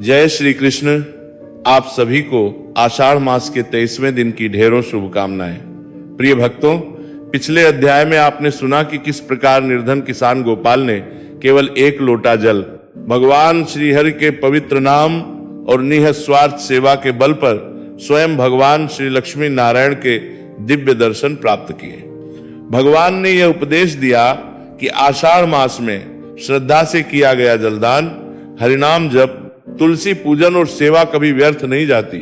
जय श्री कृष्ण। आप सभी को आषाढ़ मास के 23वें दिन की ढेरों शुभकामनाएं। प्रिय भक्तों, पिछले अध्याय में आपने सुना कि किस प्रकार निर्धन किसान गोपाल ने केवल एक लोटा जल भगवान श्रीहरि के पवित्र नाम और निःस्वार्थ सेवा के बल पर स्वयं भगवान श्री लक्ष्मी नारायण के दिव्य दर्शन प्राप्त किए। भगवान ने यह उपदेश दिया कि आषाढ़ मास में श्रद्धा से किया गया जलदान, हरिनाम जप, तुलसी पूजन और सेवा कभी व्यर्थ नहीं जाती।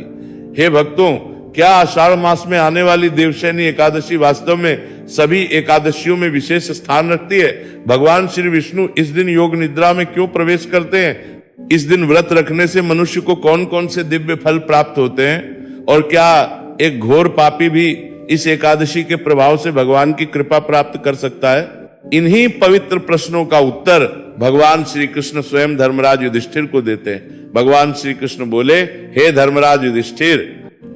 हे भक्तों, क्या आषाढ़ मास में आने वाली देवशयनी एकादशी वास्तव में सभी एकादशियों में विशेष स्थान रखती है? भगवान श्री विष्णु इस दिन योग निद्रा में क्यों प्रवेश करते हैं? इस दिन व्रत रखने से मनुष्य को कौन कौन से दिव्य फल प्राप्त होते हैं? और क्या एक घोर पापी भी इस एकादशी के प्रभाव से भगवान की कृपा प्राप्त कर सकता है? इन्हीं पवित्र प्रश्नों का उत्तर भगवान श्री कृष्ण स्वयं धर्मराज युधिष्ठिर को देते हैं। भगवान श्री कृष्ण बोले, हे धर्मराज युधिष्ठिर,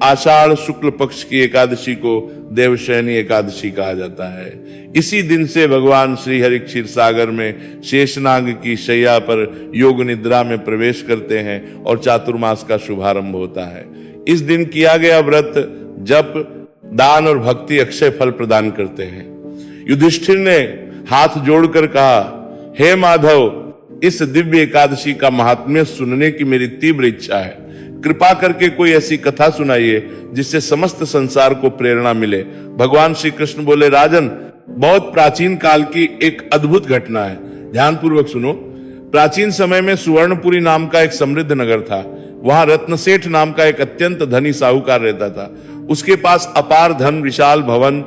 आषाढ़ शुक्ल पक्ष की एकादशी को देवशयनी एकादशी कहा जाता है। इसी दिन से भगवान श्री हरि क्षीर सागर में शेषनाग की शैया पर योग निद्रा में प्रवेश करते हैं और चातुर्मास का शुभारंभ होता है। इस दिन किया गया व्रत, जप, दान और भक्ति अक्षय फल प्रदान करते हैं। युधिष्ठिर ने हाथ जोड़कर कहा, हे माधव, इस दिव्य एकादशी का महात्म्य सुनने की मेरी तीव्र इच्छा है। कृपा करके कोई ऐसी कथा सुनाइए जिससे समस्त संसार को प्रेरणा मिले। भगवान श्री कृष्ण बोले, राजन, बहुत प्राचीन काल की एक अद्भुत घटना है, ध्यानपूर्वक सुनो। प्राचीन समय में सुवर्णपुरी नाम का एक समृद्ध नगर था। वहां रत्नसेठ नाम का एक अत्यंत धनी साहूकार रहता था। उसके पास अपार धन, विशाल भवन,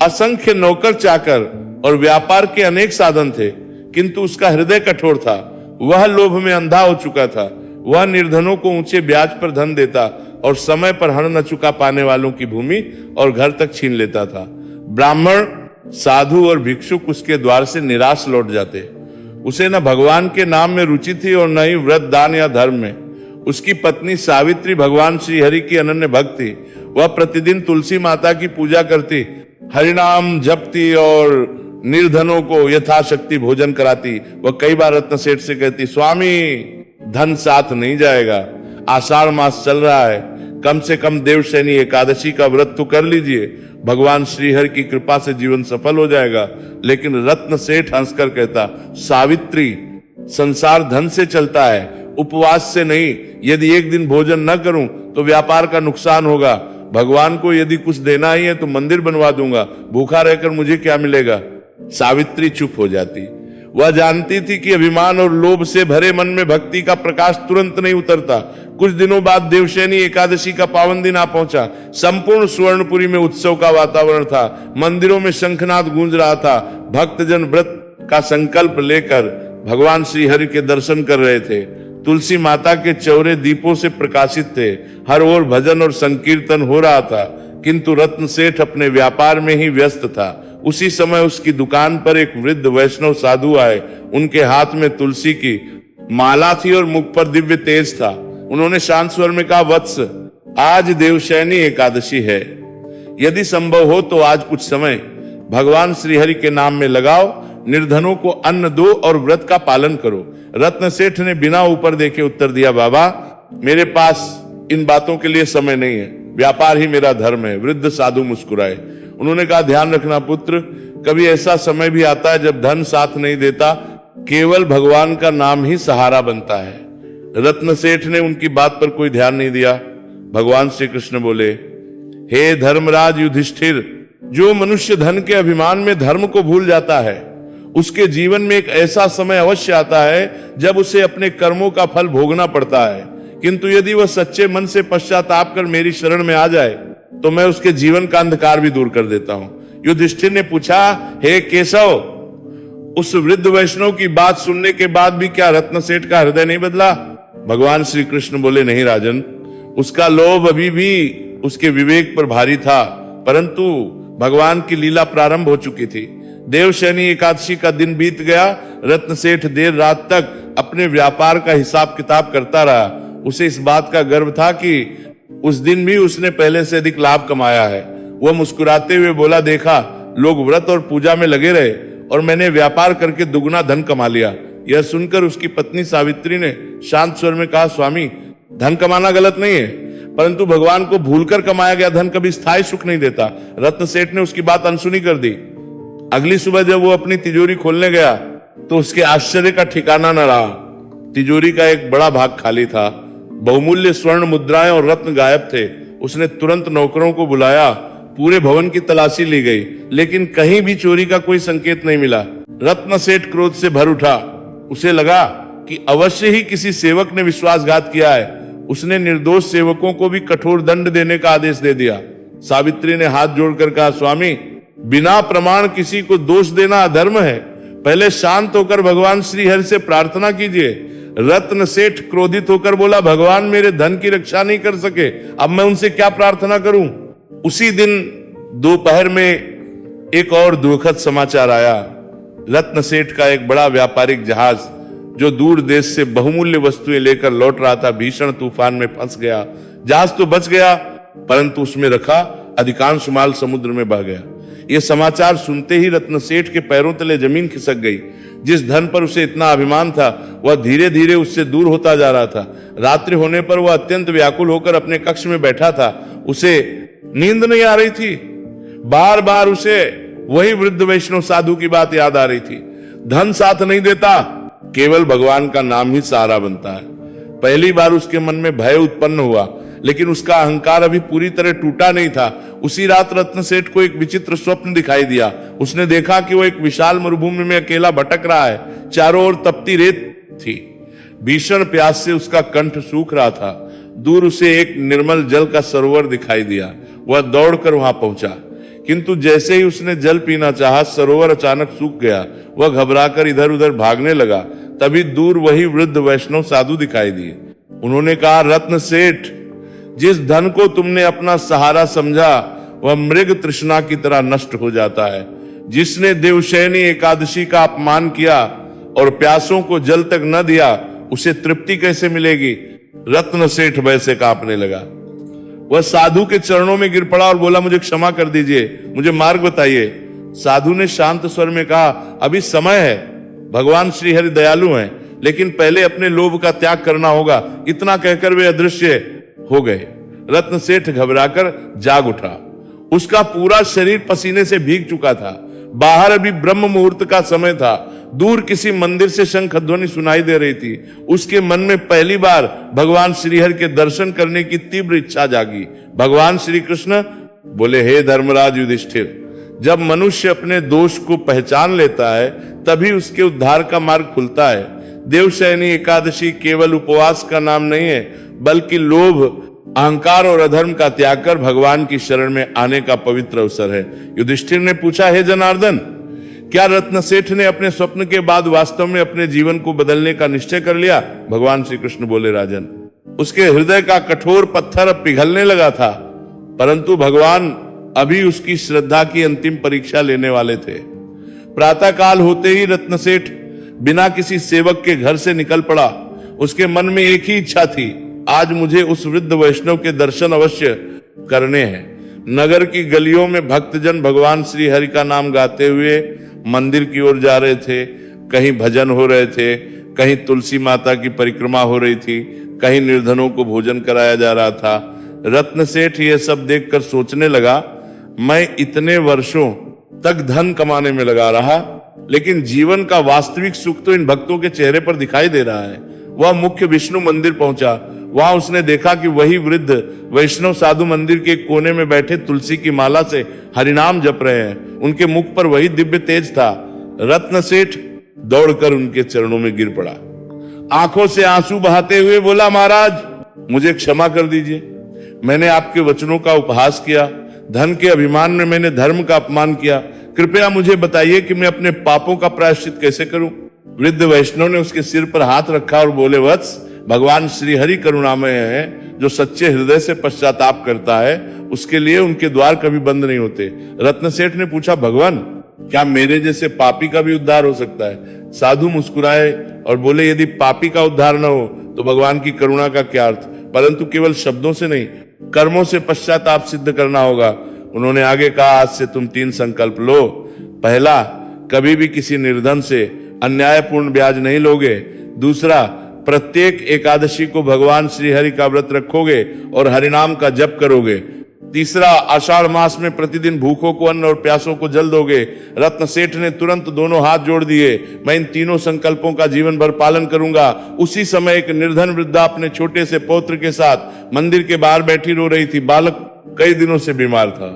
असंख्य नौकर चाकर और व्यापार के अनेक साधन थे, किंतु उसका हृदय कठोर था। वह लोभ में अंधा हो चुका था। वह निर्धनों को ऊंचे ब्याज पर धन देता और समय पर हण न चुका पाने वालों की भूमि और घर तक छीन लेता था। ब्राह्मण, साधु और भिक्षुक उसके द्वार से निराश लौट जाते। उसे न भगवान के नाम में रुचि थी और न ही व्रत, दान या धर्म में। उसकी पत्नी सावित्री भगवान श्री हरि की अनन्य भक्त थी। वह प्रतिदिन तुलसी माता की पूजा करती, हरिनाम जपती और निर्धनों को यथाशक्ति भोजन कराती। वह कई बार रत्नसेठ से कहती, स्वामी, धन साथ नहीं जाएगा। आषाढ़ मास चल रहा है, कम से कम देवशयनी एकादशी का व्रत तो कर लीजिए। भगवान श्रीहरि की कृपा से जीवन सफल हो जाएगा। लेकिन रत्नसेठ हंसकर कहता, सावित्री, संसार धन से चलता है, उपवास से नहीं। यदि एक दिन भोजन न करूं तो व्यापार का नुकसान होगा। भगवान को यदि कुछ देना ही है तो मंदिर बनवा दूंगा, भूखा रहकर मुझे क्या मिलेगा? सावित्री चुप हो जाती। वह जानती थी कि अभिमान और लोभ से भरे मन में भक्ति का प्रकाश तुरंत नहीं उतरता। कुछ दिनों बाद देवशयनी एकादशी का पावन दिन आ पहुंचा। संपूर्ण सुवर्णपुरी में उत्सव का वातावरण था। मंदिरों में शंखनाद गूंज रहा था। भक्तजन व्रत का संकल्प लेकर भगवान श्री हरि के दर्शन कर रहे थे। तुलसी माता के चौरे दीपों से प्रकाशित थे। हर ओर भजन और संकीर्तन हो रहा था, किंतु रत्नसेठ अपने व्यापार में ही व्यस्त था। उसी समय उसकी दुकान पर एक वृद्ध वैष्णव साधु आए। उनके हाथ में तुलसी की माला थी और मुख पर दिव्य तेज था। उन्होंने शांत स्वर में कहा, वत्स, आज देवशयनी एकादशी है। यदि संभव हो तो आज कुछ समय भगवान श्रीहरि के नाम में लगाओ, निर्धनों को अन्न दो और व्रत का पालन करो। रत्नसेठ ने बिना ऊपर देखे उत्तर दिया, बाबा, मेरे पास इन बातों के लिए समय नहीं है, व्यापार ही मेरा धर्म है। वृद्ध साधु मुस्कुराए। उन्होंने कहा, ध्यान रखना पुत्र, कभी ऐसा समय भी आता है जब धन साथ नहीं देता, केवल भगवान का नाम ही सहारा बनता है। रत्नसेठ ने उनकी बात पर कोई ध्यान नहीं दिया। भगवान श्री कृष्ण बोले, हे धर्मराज युधिष्ठिर, जो मनुष्य धन के अभिमान में धर्म को भूल जाता है, उसके जीवन में एक ऐसा समय अवश्य आता है जब उसे अपने कर्मों का फल भोगना पड़ता है। किंतु यदि वह सच्चे मन से पश्चाताप कर मेरी शरण में आ जाए तो मैं उसके जीवन का अंधकार भी दूर कर देता हूं। युधिष्ठिर ने पूछा, हे केशव, उस वृद्ध वैष्णव की बात सुनने के बाद भी क्या रत्नसेठ का हृदय नहीं बदला? भगवान श्री कृष्ण बोले, नहीं राजन, उसका लोभ अभी भी उसके विवेक पर भारी था, परंतु भगवान की लीला प्रारंभ हो चुकी थी। देवशयनी एकादशी का दिन बीत गया। रत्नसेठ देर रात तक अपने व्यापार का हिसाब किताब करता रहा। उसे इस बात का गर्व था कि उस दिन भी उसने पहले से अधिक लाभ कमाया है। वह मुस्कुराते हुए बोला, देखा, लोग व्रत और पूजा में लगे रहे और मैंने व्यापार करके दुगना धन कमा लिया, यह सुनकर उसकी पत्नी सावित्री ने शांत स्वर में कहा, स्वामी, धन कमाना गलत नहीं है, परंतु भगवान को भूलकर कमाया गया धन कभी स्थायी सुख नहीं देता। रत्न सेठ ने उसकी बात अनसुनी कर दी। अगली सुबह जब वो अपनी तिजोरी खोलने गया तो उसके आश्चर्य का ठिकाना न रहा। तिजोरी का एक बड़ा भाग खाली था। बहुमूल्य स्वर्ण मुद्राएं और रत्न गायब थे। उसने तुरंत नौकरों को बुलाया। पूरे भवन की तलाशी ली गई, लेकिन कहीं भी चोरी का कोई संकेत नहीं मिला। रत्न सेठ क्रोध से भर उठा। उसे लगा कि अवश्य ही किसी सेवक ने विश्वासघात किया है। उसने निर्दोष सेवकों को भी कठोर दंड देने का आदेश दे दिया। सावित्री ने हाथ जोड़कर कहा, स्वामी, बिना प्रमाण किसी को दोष देना अधर्म है। पहले शांत होकर भगवान श्री हरि से प्रार्थना कीजिए। रत्न सेठ क्रोधित होकर बोला, भगवान मेरे धन की रक्षा नहीं कर सके, अब मैं उनसे क्या प्रार्थना करूं। उसी दिन दोपहर में एक और दुखद समाचार आया। रत्न सेठ का एक बड़ा व्यापारिक जहाज जो दूर देश से बहुमूल्य वस्तुएं लेकर लौट रहा था, भीषण तूफान में फंस गया। जहाज तो बच गया, परंतु उसमें रखा अधिकांश माल समुद्र में बह गया। यह समाचार सुनते ही रत्न सेठ के पैरों तले जमीन खिसक गई। जिस धन पर उसे इतना अभिमान था, वह धीरे धीरे उससे दूर होता जा रहा था। रात्रि होने पर वह अत्यंत व्याकुल होकर अपने कक्ष में बैठा था। उसे नींद नहीं आ रही थी। बार बार उसे वही वृद्ध वैष्णव साधु की बात याद आ रही थी। धन साथ नहीं देता, केवल भगवान का नाम ही सहारा बनता है। पहली बार उसके मन में भय उत्पन्न हुआ, लेकिन उसका अहंकार अभी पूरी तरह टूटा नहीं था। उसी रात रत्न सेठ को एक विचित्र स्वप्न दिखाई दिया। उसने देखा कि वो एक विशाल मरुभूमि में अकेला भटक रहा है। चारों ओर तपती रेत थी। भीषण प्यास से उसका कंठ सूख रहा था। दूर उसे एक निर्मल जल का सरोवर दिखाई दिया। वह दौड़कर वहां पहुंचा, किंतु जैसे ही उसने जल पीना चाहा, सरोवर अचानक सूख गया। वह घबराकर इधर उधर भागने लगा। तभी दूर वही वृद्ध वैष्णव साधु दिखाई दिए। उन्होंने कहा, रत्न सेठ, जिस धन को तुमने अपना सहारा समझा, वह मृग तृष्णा की तरह नष्ट हो जाता है। जिसने देवशयनी एकादशी का अपमान किया और प्यासों को जल तक न दिया, उसे तृप्ति कैसे मिलेगी। रत्न सेठ वैसे कांपने लगा। वह साधु के चरणों में गिर पड़ा और बोला, मुझे क्षमा कर दीजिए, मुझे मार्ग बताइए। साधु ने शांत स्वर में कहा, अभी समय है, भगवान श्री हरि दयालु हैं, लेकिन पहले अपने लोभ का त्याग करना होगा। इतना कहकर वे अदृश्य हो गए। रत्न सेठ घबराकर जाग उठा। उसका पूरा शरीर पसीने से भीग चुका था। बाहर अभी ब्रह्म मुहूर्त का समय था। दूर किसी मंदिर से शंख ध्वनि सुनाई दे रही थी। उसके मन में पहली बार भगवान श्रीहरि के दर्शन करने की तीव्र इच्छा जागी। भगवान श्री कृष्ण बोले, हे धर्मराज युधिष्ठिर, जब मनुष्य अपने दोष को पहचान लेता है, तभी उसके उद्धार का मार्ग खुलता है। देवशयनी एकादशी केवल उपवास का नाम नहीं है, बल्कि लोभ, अहंकार और अधर्म का त्याग कर भगवान की शरण में आने का पवित्र अवसर है। युधिष्ठिर ने पूछा, हे जनार्दन, क्या रत्न सेठ ने अपने स्वप्न के बाद वास्तव में अपने जीवन को बदलने का निश्चय कर लिया। भगवान श्री कृष्ण बोले, राजन, उसके हृदय का कठोर पत्थर अब पिघलने लगा था, परंतु भगवान अभी उसकी श्रद्धा की अंतिम परीक्षा लेने वाले थे। प्रातःकाल होते ही रत्न सेठ बिना किसी सेवक के घर से निकल पड़ा। उसके मन में एक ही इच्छा थी, आज मुझे उस वृद्ध वैष्णव के दर्शन अवश्य करने हैं। नगर की गलियों में भक्तजन भगवान श्री हरि का नाम गाते हुए मंदिर की ओर जा रहे थे। कहीं भजन हो रहे थे, कहीं तुलसी माता की परिक्रमा हो रही थी, कहीं निर्धनों को भोजन कराया जा रहा था। रत्न सेठ ये सब देखकर सोचने लगा, मैं इतने वर्षों तक धन कमाने में लगा रहा, लेकिन जीवन का वास्तविक सुख तो इन भक्तों के चेहरे पर दिखाई दे रहा है। वह मुख्य विष्णु मंदिर पहुंचा। वहां उसने देखा कि वही वृद्ध वैष्णव साधु मंदिर के कोने में बैठे तुलसी की माला से हरिनाम जप रहे हैं। उनके मुख पर वही दिव्य तेज था। रत्न सेठ दौड़कर उनके चरणों में गिर पड़ा। आंखों से आंसू बहाते हुए बोला, महाराज, मुझे क्षमा कर दीजिए। मैंने आपके वचनों का उपहास किया। धन के अभिमान में मैंने धर्म का अपमान किया। कृपया मुझे बताइए कि मैं अपने पापों का प्रायश्चित कैसे करूं। वृद्ध वैष्णव ने उसके सिर पर हाथ रखा और बोले, वत्स, भगवान श्री हरि करुणामय है। जो सच्चे हृदय से पश्चाताप करता है, उसके लिए उनके द्वार कभी बंद नहीं होते। रत्न सेठ ने पूछा, भगवान, क्या मेरे जैसे पापी का भी उद्धार हो सकता है। साधु मुस्कुराए और बोले, यदि पापी का उद्धार न हो तो भगवान की करुणा का क्या अर्थ। परंतु केवल शब्दों से नहीं, कर्मों से पश्चाताप सिद्ध करना होगा। उन्होंने आगे कहा, आज से तुम 3 संकल्प लो। पहला, कभी भी किसी निर्धन से अन्यायपूर्ण ब्याज नहीं लोगे। दूसरा, प्रत्येक एकादशी को भगवान श्री हरि का व्रत रखोगे और हरिनाम का जप करोगे। तीसरा, आषाढ़ मास में प्रतिदिन भूखों को अन्न और प्यासों को जल दोगे। रत्न सेठ ने तुरंत दोनों हाथ जोड़ दिए। मैं इन तीनों संकल्पों का जीवन भर पालन करूंगा। उसी समय एक निर्धन वृद्धा अपने छोटे से पौत्र के साथ मंदिर के बाहर बैठी रो रही थी। बालक कई दिनों से बीमार था।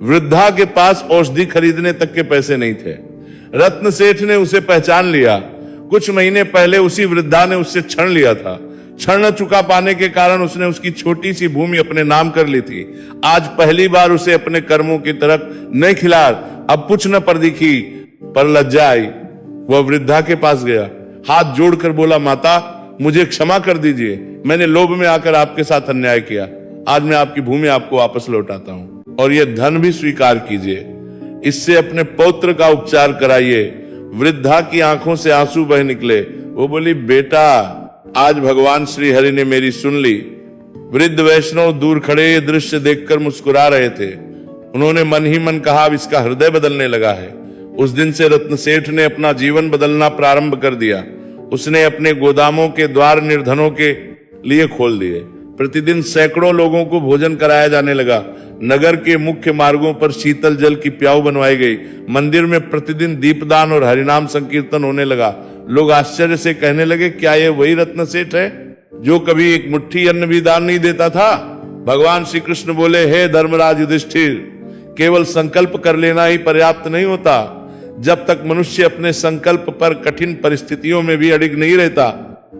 वृद्धा के पास औषधि खरीदने तक के पैसे नहीं थे। रत्न सेठ ने उसे पहचान लिया। कुछ महीने पहले उसी वृद्धा ने उससे क्षण लिया था। क्षण न चुका पाने के कारण उसने उसकी छोटी सी भूमि अपने नाम कर ली थी। आज पहली बार उसे अपने कर्मों की तरफ नहीं खिला, अब पुछ न पर दिखी, पर लज्जा आई। वह वृद्धा के पास गया, हाथ जोड़कर बोला, माता मुझे क्षमा कर दीजिए, मैंने लोभ में आकर आपके साथ अन्याय किया। आज मैं आपकी भूमि आपको वापस लौटाता हूं और यह धन भी स्वीकार कीजिए। इससे अपने पौत्र का उपचार कराइए। वृद्धा की आंखों से आंसू बह निकले। वो बोली, बेटा आज भगवान श्री हरि ने मेरी सुन ली। वृद्ध वैष्णव दूर खड़े ये दृश्य देखकर मुस्कुरा रहे थे। उन्होंने मन ही मन कहा, अब इसका हृदय बदलने लगा है। उस दिन से रत्न सेठ ने अपना जीवन बदलना प्रारंभ कर दिया। उसने अपने गोदामों के द्वार निर्धनों के लिए खोल दिए। प्रतिदिन सैकड़ों लोगों को भोजन कराया जाने लगा। नगर के मुख्य मार्गों पर शीतल जल की प्याऊ बनवाई गई। मंदिर में प्रतिदिन दीपदान और हरिनाम संकीर्तन होने लगा। लोग आश्चर्य से कहने लगे, क्या ये वही रत्न सेठ है जो कभी एक मुट्ठी अन्न भी दान नहीं देता था? भगवान श्री कृष्ण बोले, हे धर्मराज युधिष्ठिर, केवल संकल्प कर लेना ही पर्याप्त नहीं होता। जब तक मनुष्य अपने संकल्प पर कठिन परिस्थितियों में भी अडिग नहीं रहता,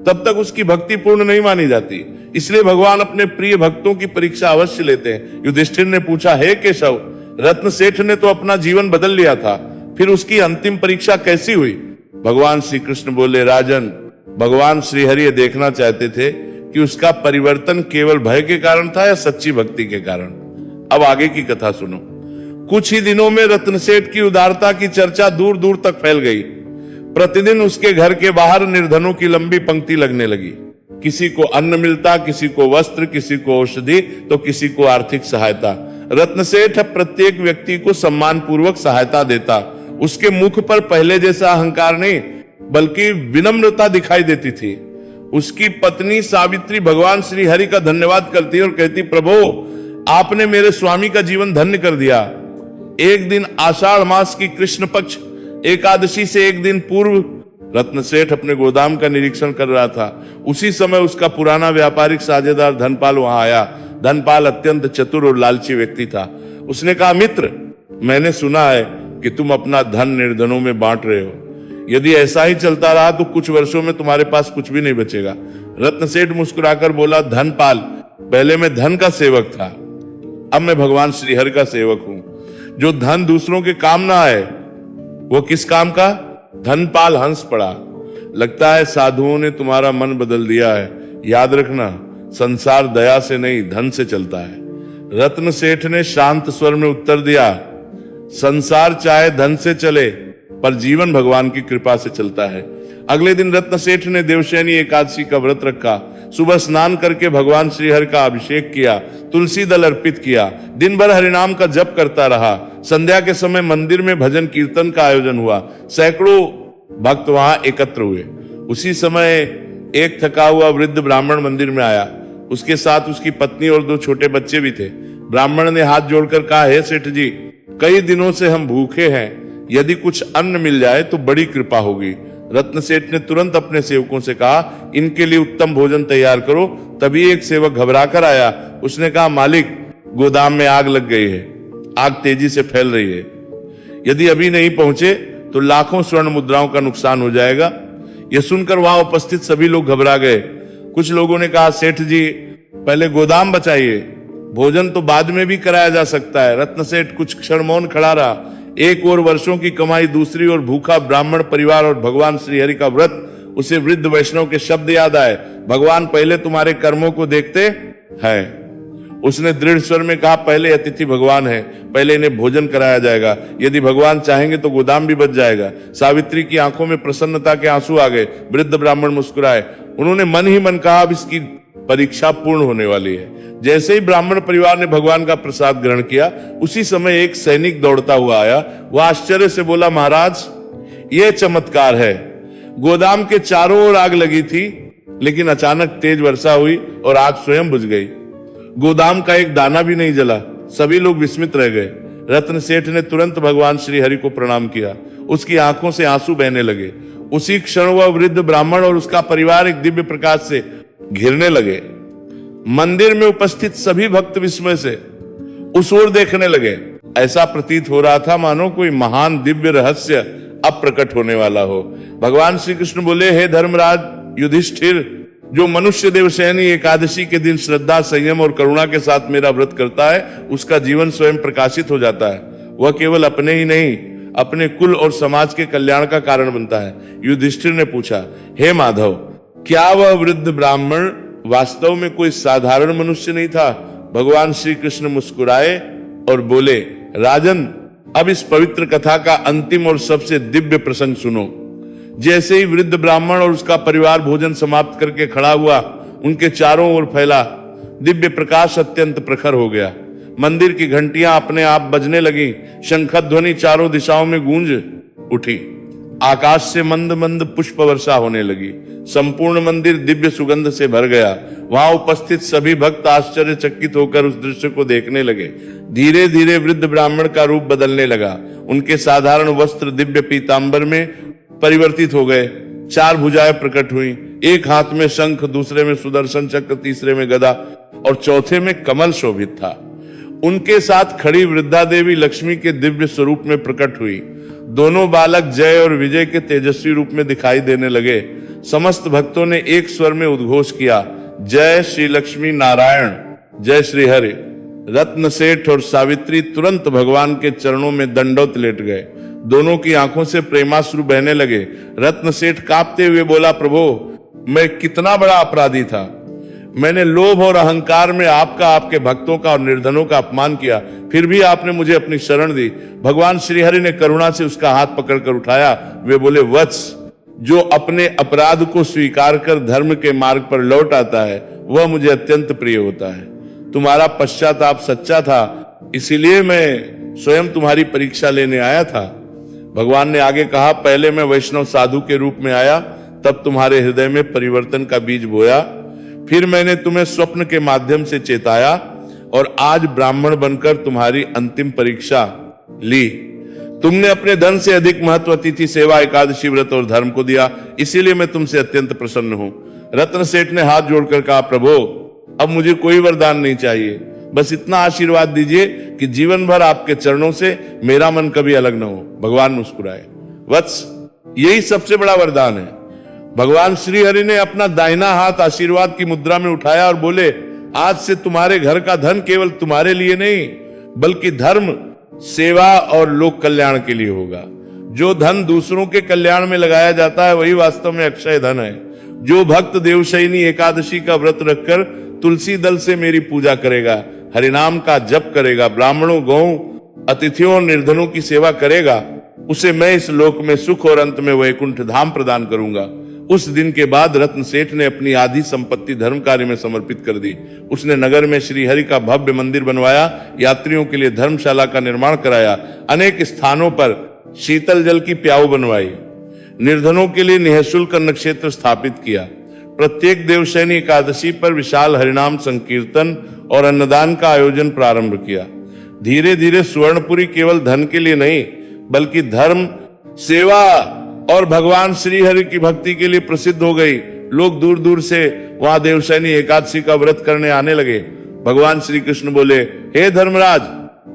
तब तक उसकी भक्ति पूर्ण नहीं मानी जाती। इसलिए भगवान अपने प्रिय भक्तों की परीक्षा अवश्य लेते हैं। युधिष्ठिर ने पूछा, हे केशव, रत्न सेठ ने तो अपना जीवन बदल लिया था, फिर उसकी अंतिम परीक्षा कैसी हुई? भगवान श्री कृष्ण बोले, राजन, भगवान श्री हरि ये देखना चाहते थे कि उसका परिवर्तन केवल भय के कारण था या सच्ची भक्ति के कारण। अब आगे की कथा सुनो। कुछ ही दिनों में रत्न सेठ की उदारता की चर्चा दूर दूर तक फैल गई। प्रतिदिन उसके घर के बाहर निर्धनों की लंबी पंक्ति लगने लगी। किसी को अन्न मिलता, किसी को वस्त्र, किसी को औषधि, तो किसी को आर्थिक सहायता। रत्न सेठ प्रत्येक व्यक्ति को सम्मान पूर्वक सहायता देता। उसके मुख पर पहले जैसा अहंकार नहीं, बल्कि विनम्रता दिखाई देती थी। उसकी पत्नी सावित्री भगवान श्री हरि का धन्यवाद करती और कहती, प्रभु आपने मेरे स्वामी का जीवन धन्य कर दिया। एक दिन आषाढ़ मास की कृष्ण पक्ष एकादशी से एक दिन पूर्व रत्न सेठ अपने गोदाम का निरीक्षण कर रहा था। उसी समय उसका पुराना व्यापारिक साझेदार धनपाल वहां आया। धनपाल अत्यंत चतुर और लालची व्यक्ति था। उसने कहा, मित्र, मैंने सुना है कि तुम अपना धन निर्धनों में बांट रहे हो। यदि ऐसा ही चलता रहा तो कुछ वर्षों में तुम्हारे पास कुछ भी नहीं बचेगा। रत्न सेठ मुस्कुराकर बोला, धनपाल, पहले मैं धन का सेवक था, अब मैं भगवान श्रीहरि का सेवक हूं। जो धन दूसरों के काम ना आए, वो किस काम का? धनपाल हंस पड़ा। लगता है साधुओं ने तुम्हारा मन बदल दिया है। याद रखना, संसार दया से नहीं धन से चलता है। रत्न सेठ ने शांत स्वर में उत्तर दिया, संसार चाहे धन से चले, पर जीवन भगवान की कृपा से चलता है। अगले दिन रत्न सेठ ने देवशयनी एकादशी का व्रत रखा। सुबह स्नान करके भगवान श्रीहरि का अभिषेक किया, तुलसी दल अर्पित किया, दिन भर हरिनाम का जप करता रहा। संध्या के समय मंदिर में भजन कीर्तन का आयोजन हुआ। सैकड़ों भक्त वहां एकत्र हुए। उसी समय एक थका हुआ वृद्ध ब्राह्मण मंदिर में आया। उसके साथ उसकी पत्नी और 2 छोटे बच्चे भी थे। ब्राह्मण ने हाथ जोड़कर कहा, हे सेठ जी, कई दिनों से हम भूखे हैं, यदि कुछ अन्न मिल जाए तो बड़ी कृपा होगी। रत्न सेठ ने तुरंत अपने सेवकों से कहा, इनके लिए उत्तम भोजन तैयार करो। तभी एक सेवक घबरा कर आया। उसने कहा, मालिक, गोदाम में आग लग गई है, आग तेजी से फैल रही है। यदि अभी नहीं पहुंचे तो लाखों स्वर्ण मुद्राओं का नुकसान हो जाएगा। यह सुनकर वहां उपस्थित सभी लोग घबरा गए। कुछ लोगों ने कहा, सेठ जी, पहले गोदाम बचाइए, भोजन तो बाद में भी कराया जा सकता है। रत्न सेठ कुछ क्षण मौन खड़ा रहा। एक ओर वर्षों की कमाई, दूसरी ओर भूखा ब्राह्मण परिवार और भगवान श्रीहरि का व्रत। उसे वृद्ध वैष्णव के शब्द याद आए, भगवान पहले तुम्हारे कर्मों को देखते हैं। उसने दृढ़ स्वर में कहा, पहले अतिथि भगवान है, पहले इन्हें भोजन कराया जाएगा। यदि भगवान चाहेंगे तो गोदाम भी बच जाएगा। सावित्री की आंखों में प्रसन्नता के आंसू आ गए। वृद्ध ब्राह्मण मुस्कुराए। उन्होंने मन ही मन कहा, अब इसकी परीक्षा पूर्ण होने वाली है। जैसे ही ब्राह्मण परिवार ने भगवान का प्रसाद ग्रहण किया, उसी समय एक सैनिक दौड़ता हुआ आया। वह आश्चर्य से बोला, महाराज, यह चमत्कार है गोदाम के चारों ओर आग लगी थी, लेकिन अचानक तेज वर्षा हुई और आग स्वयं बुझ गई। गोदाम का एक दाना भी नहीं जला। सभी लोग विस्मित रह गए। रत्न सेठ ने तुरंत भगवान श्री हरि को प्रणाम किया। उसकी आंखों से आंसू बहने लगे। उसी क्षण वह वृद्ध ब्राह्मण और उसका परिवार एक दिव्य प्रकाश से घिरने लगे। मंदिर में उपस्थित सभी भक्त विस्मय से उस ओर देखने लगे। ऐसा प्रतीत हो रहा था मानो कोई महान दिव्य रहस्य अब प्रकट होने वाला हो। भगवान श्री कृष्ण बोले, हे धर्मराज युधिष्ठिर, जो मनुष्य देवशयनी एकादशी के दिन श्रद्धा, संयम और करुणा के साथ मेरा व्रत करता है, उसका जीवन स्वयं प्रकाशित हो जाता है। वह केवल अपने ही नहीं, अपने कुल और समाज के कल्याण का कारण बनता है। युधिष्ठिर ने पूछा, हे माधव, क्या वह वृद्ध ब्राह्मण वास्तव में कोई साधारण मनुष्य नहीं था? भगवान श्री कृष्ण मुस्कुराए और बोले, राजन, अब इस पवित्र कथा का अंतिम और सबसे दिव्य प्रसंग सुनो। जैसे ही वृद्ध ब्राह्मण और उसका परिवार भोजन समाप्त करके खड़ा हुआ, उनके चारों ओर फैला दिव्य प्रकाश अत्यंत प्रखर हो गया। मंदिर की घंटियां अपने आप बजने लगी। शंखध्वनि चारों दिशाओं में गूंज उठी। आकाश से मंद मंद पुष्प वर्षा होने लगी। संपूर्ण मंदिर दिव्य सुगंध से भर गया। वहां उपस्थित सभी भक्त आश्चर्यचकित होकर उस दृश्य को देखने लगे। धीरे धीरे वृद्ध ब्राह्मण का रूप बदलने लगा। उनके साधारण वस्त्र दिव्य पीतांबर में परिवर्तित हो गए। 4 भुजाएं प्रकट हुई। एक हाथ में शंख, दूसरे में सुदर्शन चक्र, तीसरे में गदा और चौथे में कमल शोभित था। उनके साथ खड़ी वृद्धा देवी लक्ष्मी के दिव्य स्वरूप में प्रकट हुई। दोनों बालक जय और विजय के तेजस्वी रूप में दिखाई देने लगे। समस्त भक्तों ने एक स्वर में उद्घोष किया, जय श्री लक्ष्मी नारायण, जय श्री हरि। रत्न सेठ और सावित्री तुरंत भगवान के चरणों में दंडवत लेट गए। दोनों की आंखों से प्रेमाश्रु बहने लगे। रत्न सेठ कांपते हुए बोला, प्रभु, मैं कितना बड़ा अपराधी था। मैंने लोभ और अहंकार में आपका, आपके भक्तों का और निर्धनों का अपमान किया, फिर भी आपने मुझे अपनी शरण दी। भगवान श्रीहरि ने करुणा से उसका हाथ पकड़कर उठाया। वे बोले, वत्स, जो अपने अपराध को स्वीकार कर धर्म के मार्ग पर लौट आता है, वह मुझे अत्यंत प्रिय होता है। तुम्हारा पश्चाताप सच्चा था, इसीलिए मैं स्वयं तुम्हारी परीक्षा लेने आया था। भगवान ने आगे कहा, पहले मैं वैष्णव साधु के रूप में आया, तब तुम्हारे हृदय में परिवर्तन का बीज बोया। फिर मैंने तुम्हें स्वप्न के माध्यम से चेताया और आज ब्राह्मण बनकर तुम्हारी अंतिम परीक्षा ली। तुमने अपने धन से अधिक महत्व अतिथि सेवा, एकादशी व्रत और धर्म को दिया, इसीलिए मैं तुमसे अत्यंत प्रसन्न हूं। रत्न सेठ ने हाथ जोड़कर कहा, प्रभु, अब मुझे कोई वरदान नहीं चाहिए, बस इतना आशीर्वाद दीजिए कि जीवन भर आपके चरणों से मेरा मन कभी अलग न हो। भगवान मुस्कुराए, वत्स, यही सबसे बड़ा वरदान है। भगवान श्री हरि ने अपना दाहिना हाथ आशीर्वाद की मुद्रा में उठाया और बोले, आज से तुम्हारे घर का धन केवल तुम्हारे लिए नहीं, बल्कि धर्म, सेवा और लोक कल्याण के लिए होगा। जो धन दूसरों के कल्याण में लगाया जाता है, वही वास्तव में अक्षय धन है। जो भक्त देवशयनी एकादशी का व्रत रखकर तुलसी दल से मेरी पूजा करेगा, हरिनाम का जप करेगा, ब्राह्मणों, गौं, अतिथियों और निर्धनों की सेवा करेगा, उसे मैं इस लोक में सुख और अंत में वैकुंठ धाम प्रदान करूंगा। उस दिन के बाद रत्न सेठ ने अपनी आधी संपत्ति धर्म कार्य में समर्पित कर दी। उसने नगर में श्री हरि का भव्य मंदिर बनवाया, यात्रियों के लिए धर्मशाला का निर्माण कराया, अनेक स्थानों पर शीतल जल की प्याऊ बनवाई, निर्धनों के लिए निःशुल्क अन्न क्षेत्र स्थापित किया। प्रत्येक देवशयनी एकादशी पर विशाल हरिनाम संकीर्तन और अन्नदान का आयोजन प्रारंभ किया। धीरे धीरे सुवर्णपुरी केवल धन के लिए नहीं, बल्कि धर्म, सेवा और भगवान श्री हरि की भक्ति के लिए प्रसिद्ध हो गई। लोग दूर दूर से वहां देवशयनी एकादशी का व्रत करने आने लगे। भगवान श्री कृष्ण बोले, हे धर्मराज,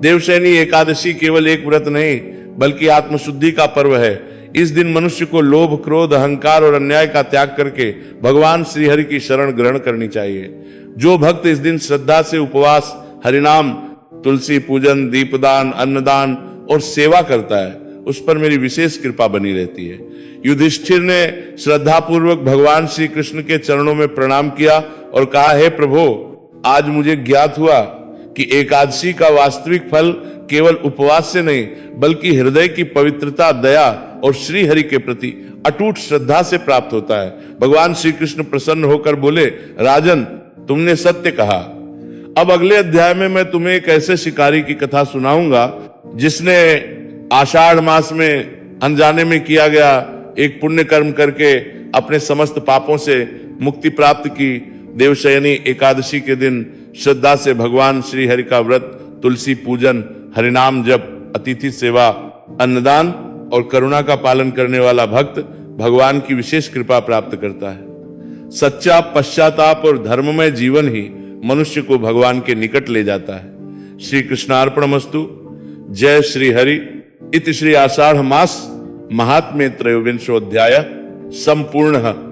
देवशयनी एकादशी केवल एक व्रत नहीं, बल्कि आत्मशुद्धि का पर्व है। इस दिन मनुष्य को लोभ, क्रोध, अहंकार और अन्याय का त्याग करके भगवान श्री हरि की शरण ग्रहण करनी चाहिए। जो भक्त इस दिन श्रद्धा से उपवास, हरिनाम, तुलसी पूजन, दीपदान, अन्नदान और सेवा करता है, उस पर मेरी विशेष कृपा बनी रहती है। युधिष्ठिर ने श्रद्धा पूर्वक भगवान श्री कृष्ण के चरणों में प्रणाम किया और कहा, हे प्रभु, आज मुझे ज्ञात हुआ कि एकादशी का वास्तविक फल केवल उपवास से नहीं, बल्कि हृदय की पवित्रता, दया और श्री हरि के प्रति अटूट श्रद्धा से प्राप्त होता है। भगवान श्री कृष्ण प्रसन्न होकर बोले, राजन, तुमने सत्य कहा। अब अगले अध्याय में मैं तुम्हें एक ऐसे शिकारी की कथा सुनाऊंगा जिसने आषाढ़ मास में अनजाने में किया गया एक पुण्य कर्म करके अपने समस्त पापों से मुक्ति प्राप्त की। देवशयनी एकादशी के दिन श्रद्धा से भगवान श्री हरि का व्रत, तुलसी पूजन, हरिनाम जप, अतिथि सेवा, अन्नदान और करुणा का पालन करने वाला भक्त भगवान की विशेष कृपा प्राप्त करता है। सच्चा पश्चाताप और धर्ममय जीवन ही मनुष्य को भगवान के निकट ले जाता है। श्री कृष्णार्पणमस्तु। जय श्री हरि। इति श्री आषाढ़ मास महात्म्य त्रयोविंशोऽध्याय संपूर्ण।